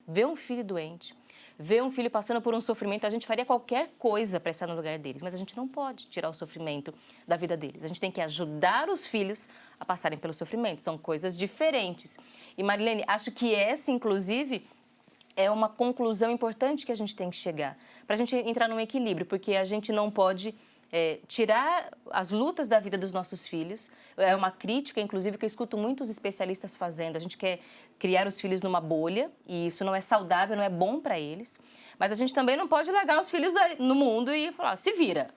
vê um filho doente, vê um filho passando por um sofrimento, a gente faria qualquer coisa para estar no lugar deles, mas a gente não pode tirar o sofrimento da vida deles. A gente tem que ajudar os filhos a passarem pelo sofrimento, são coisas diferentes. E Marilene, acho que essa, inclusive, é uma conclusão importante que a gente tem que chegar, para a gente entrar num equilíbrio, porque a gente não pode tirar as lutas da vida dos nossos filhos. É uma crítica, inclusive, que eu escuto muitos especialistas fazendo. A gente quer criar os filhos numa bolha, e isso não é saudável, não é bom para eles. Mas a gente também não pode largar os filhos no mundo e falar, se vira.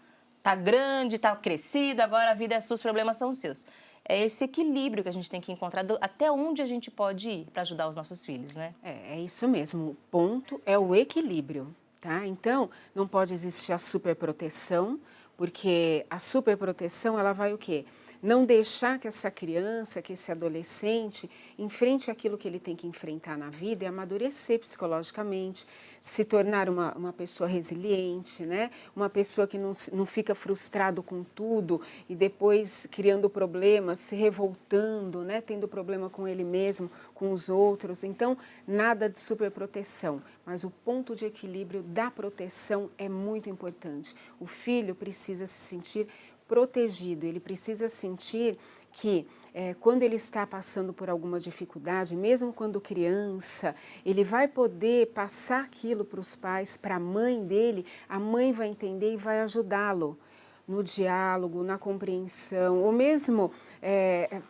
Tá grande, tá crescido, agora a vida é sua, os problemas são seus. É esse equilíbrio que a gente tem que encontrar, até onde a gente pode ir para ajudar os nossos filhos, né? É isso mesmo, o ponto é o equilíbrio, tá? Então, não pode existir a superproteção, porque a superproteção, ela vai o quê? Não deixar que essa criança, que esse adolescente, enfrente aquilo que ele tem que enfrentar na vida e amadurecer psicologicamente, se tornar uma pessoa resiliente, né? Uma pessoa que não fica frustrado com tudo e depois criando problemas, se revoltando, né? Tendo problema com ele mesmo, com os outros. Então, nada de superproteção, mas o ponto de equilíbrio da proteção é muito importante. O filho precisa se sentir protegido, ele precisa sentir que quando ele está passando por alguma dificuldade, mesmo quando criança, ele vai poder passar aquilo para os pais, para a mãe dele, a mãe vai entender e vai ajudá-lo no diálogo, na compreensão, ou mesmo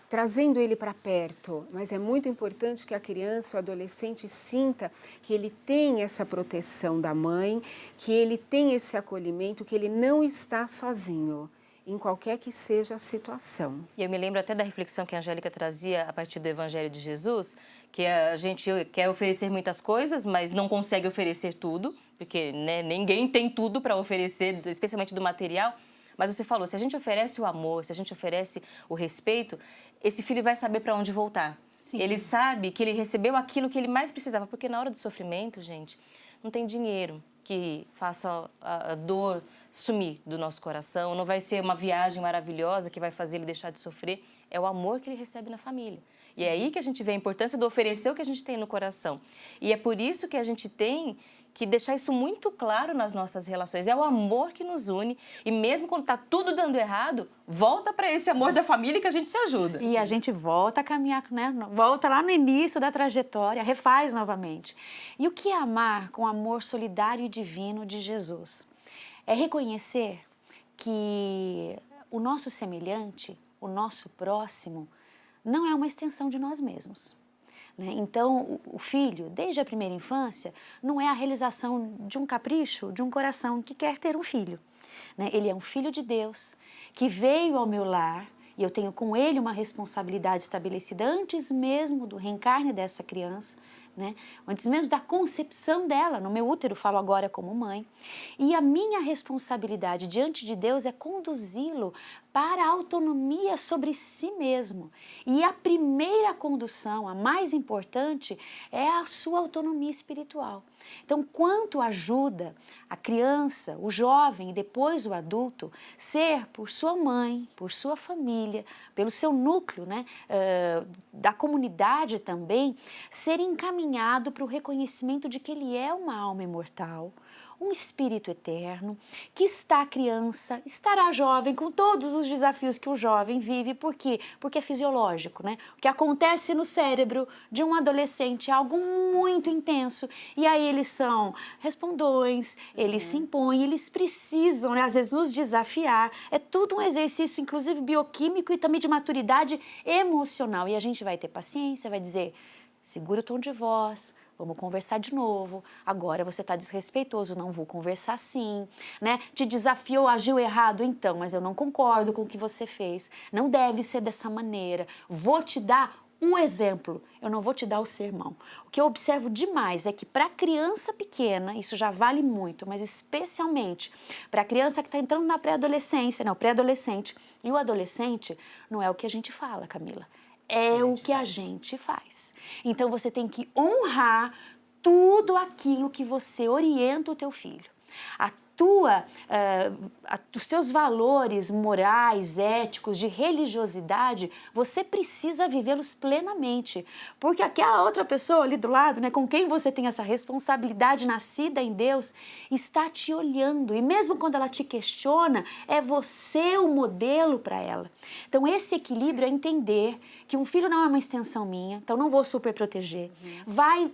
trazendo ele para perto. Mas é muito importante que a criança, o adolescente sinta que ele tem essa proteção da mãe, que ele tem esse acolhimento, que ele não está sozinho em qualquer que seja a situação. E eu me lembro até da reflexão que a Angélica trazia a partir do Evangelho de Jesus, que a gente quer oferecer muitas coisas, mas não consegue oferecer tudo, porque né, ninguém tem tudo para oferecer, especialmente do material. Mas você falou, se a gente oferece o amor, se a gente oferece o respeito, esse filho vai saber para onde voltar. Sim. Ele sabe que ele recebeu aquilo que ele mais precisava, porque na hora do sofrimento, gente, não tem dinheiro que faça a dor sumir do nosso coração, não vai ser uma viagem maravilhosa que vai fazer ele deixar de sofrer, é o amor que ele recebe na família. Sim. E é aí que a gente vê a importância de oferecer o que a gente tem no coração. E é por isso que a gente tem que deixar isso muito claro nas nossas relações. É o amor que nos une e mesmo quando está tudo dando errado, volta para esse amor da família que a gente se ajuda. E a gente volta a caminhar, né? Volta lá no início da trajetória, refaz novamente. E o que é amar com o amor solidário e divino de Jesus? É reconhecer que o nosso semelhante, o nosso próximo, não é uma extensão de nós mesmos. Então, o filho, desde a primeira infância, não é a realização de um capricho, de um coração que quer ter um filho. Ele é um filho de Deus, que veio ao meu lar, e eu tenho com ele uma responsabilidade estabelecida antes mesmo do reencarne dessa criança, antes mesmo da concepção dela, no meu útero, falo agora como mãe, e a minha responsabilidade diante de Deus é conduzi-lo para a autonomia sobre si mesmo. E a primeira condução, a mais importante, é a sua autonomia espiritual. Então, quanto ajuda a criança, o jovem e depois o adulto ser por sua mãe, por sua família, pelo seu núcleo, da comunidade também, ser encaminhado para o reconhecimento de que ele é uma alma imortal, um espírito eterno, que está criança, estará jovem, com todos os desafios que o jovem vive. Por quê? Porque é fisiológico, O que acontece no cérebro de um adolescente é algo muito intenso, e aí eles são respondões, eles se impõem, eles precisam, às vezes, nos desafiar. É tudo um exercício, inclusive, bioquímico e também de maturidade emocional. E a gente vai ter paciência, vai dizer, segura o tom de voz, vamos conversar de novo, agora você está desrespeitoso, não vou conversar assim, Te desafiou, agiu errado, então, mas eu não concordo com o que você fez, não deve ser dessa maneira, vou te dar um exemplo, eu não vou te dar o sermão. O que eu observo demais é que para criança pequena, isso já vale muito, mas especialmente para a criança que está entrando na pré-adolescência, o pré-adolescente e o adolescente, não é o que a gente fala, Camila. É o que a gente faz. Então, você tem que honrar tudo aquilo que você orienta o teu filho. A os seus valores morais, éticos, de religiosidade, você precisa vivê-los plenamente. Porque aquela outra pessoa ali do lado, né, com quem você tem essa responsabilidade nascida em Deus, está te olhando. E mesmo quando ela te questiona, é você o modelo para ela. Então, esse equilíbrio é entender que um filho não é uma extensão minha, então não vou super proteger. Vai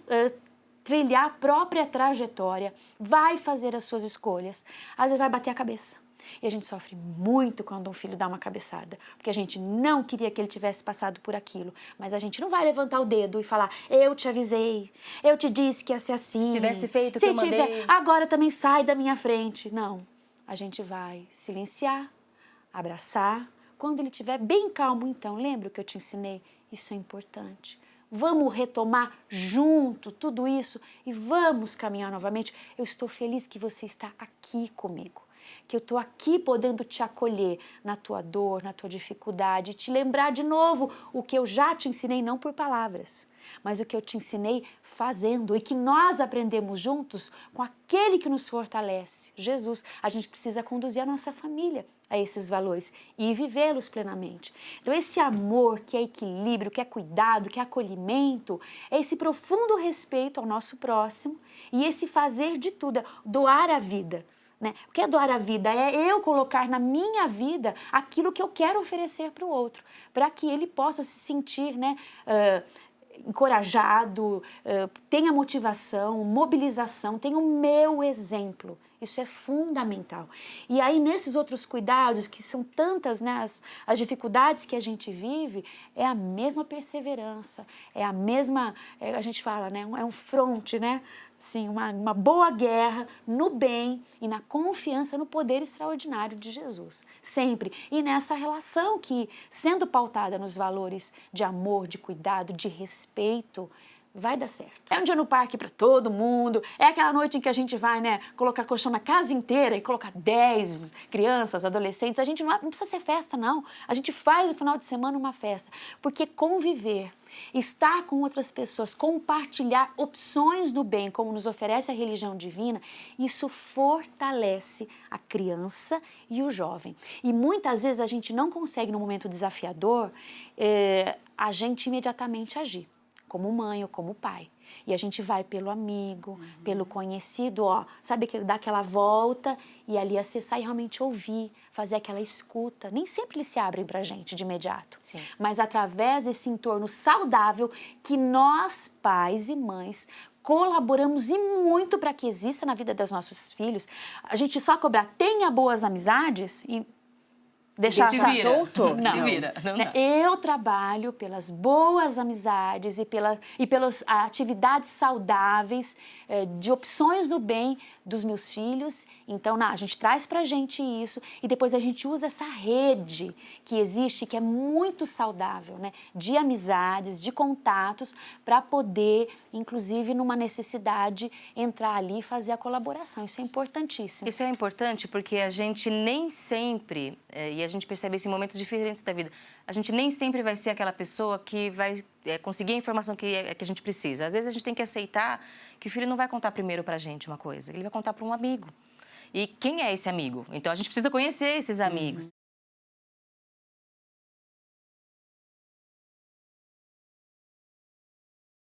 trilhar a própria trajetória, vai fazer as suas escolhas, às vezes vai bater a cabeça. E a gente sofre muito quando um filho dá uma cabeçada, porque a gente não queria que ele tivesse passado por aquilo, mas a gente não vai levantar o dedo e falar, eu te avisei, eu te disse que ia ser assim. Se tivesse feito o que eu mandei. Agora também sai da minha frente. Não, a gente vai silenciar, abraçar. Quando ele estiver bem calmo, então, lembra o que eu te ensinei? Isso é importante. Vamos retomar junto tudo isso e vamos caminhar novamente. Eu estou feliz que você está aqui comigo, que eu estou aqui podendo te acolher na tua dor, na tua dificuldade, te lembrar de novo o que eu já te ensinei, não por palavras, mas o que eu te ensinei fazendo e que nós aprendemos juntos com aquele que nos fortalece, Jesus. A gente precisa conduzir a nossa família a esses valores e vivê-los plenamente. Então esse amor que é equilíbrio, que é cuidado, que é acolhimento, é esse profundo respeito ao nosso próximo e esse fazer de tudo, doar a vida. Né? O que é doar a vida? É eu colocar na minha vida aquilo que eu quero oferecer para o outro, para que ele possa se sentir, né, encorajado, tenha motivação, mobilização, tenha o meu exemplo. Isso é fundamental. E aí, nesses outros cuidados, que são tantas, né, as dificuldades que a gente vive, é a mesma perseverança, é a mesma, a gente fala, né, é um fronte, né? Sim, uma boa guerra no bem e na confiança no poder extraordinário de Jesus, sempre. E nessa relação que, sendo pautada nos valores de amor, de cuidado, de respeito, vai dar certo. É um dia no parque para todo mundo, é aquela noite em que a gente vai, né, colocar colchão na casa inteira e colocar 10 crianças, adolescentes. A gente não precisa ser festa, não. A gente faz no final de semana uma festa, porque conviver, estar com outras pessoas, compartilhar opções do bem, como nos oferece a religião divina, isso fortalece a criança e o jovem. E muitas vezes a gente não consegue, num momento desafiador, a gente imediatamente agir, como mãe ou como pai. E a gente vai pelo amigo, pelo conhecido, ó, sabe, que ele dá aquela volta e ali acessar e realmente ouvir, fazer aquela escuta. Nem sempre eles se abrem pra gente de imediato. Sim. Mas através desse entorno saudável que nós, pais e mães, colaboramos e muito para que exista na vida dos nossos filhos. A gente só cobrar, tenha boas amizades e deixar Se vira. solto? Não. Se vira. Não dá. Eu trabalho pelas boas amizades e pelas atividades saudáveis, de opções do bem dos meus filhos. Então, a gente traz pra gente isso e depois a gente usa essa rede que existe, que é muito saudável, né? De amizades, de contatos, para poder, inclusive, numa necessidade, entrar ali e fazer a colaboração. Isso é importantíssimo. Isso é importante porque a gente nem sempre, e a gente percebe isso em momentos diferentes da vida, a gente nem sempre vai ser aquela pessoa que vai conseguir a informação que a gente precisa. Às vezes a gente tem que aceitar que o filho não vai contar primeiro pra gente uma coisa, ele vai contar para um amigo. E quem é esse amigo? Então a gente precisa conhecer esses amigos.